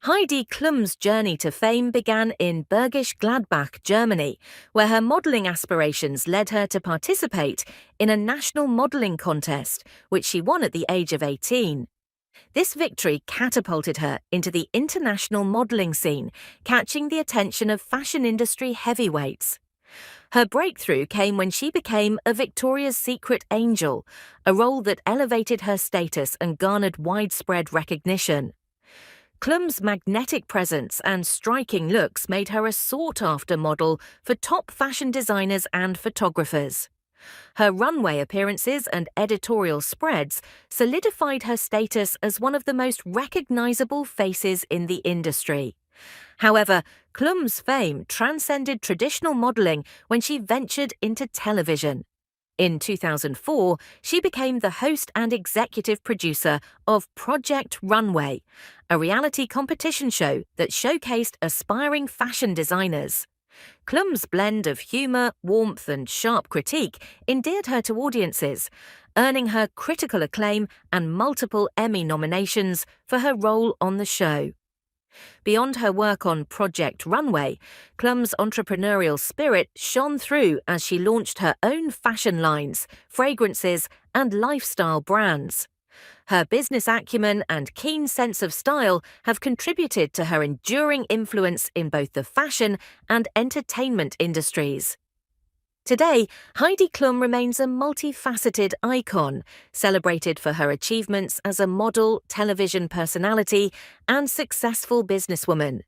Heidi Klum's journey to fame began in Bergisch Gladbach, Germany, where her modelling aspirations led her to participate in a national modelling contest, which she won at the age of 18. This victory catapulted her into the international modelling scene, catching the attention of fashion industry heavyweights. Her breakthrough came when she became a Victoria's Secret angel, a role that elevated her status and garnered widespread recognition. Klum's magnetic presence and striking looks made her a sought-after model for top fashion designers and photographers. Her runway appearances and editorial spreads solidified her status as one of the most recognizable faces in the industry. However, Klum's fame transcended traditional modeling when she ventured into television. In 2004, she became the host and executive producer of Project Runway, a reality competition show that showcased aspiring fashion designers. Klum's blend of humor, warmth, and sharp critique endeared her to audiences, earning her critical acclaim and multiple Emmy nominations for her role on the show. Beyond her work on Project Runway, Klum's entrepreneurial spirit shone through as she launched her own fashion lines, fragrances, and lifestyle brands. Her business acumen and keen sense of style have contributed to her enduring influence in both the fashion and entertainment industries. Today, Heidi Klum remains a multifaceted icon, celebrated for her achievements as a model, television personality, and successful businesswoman.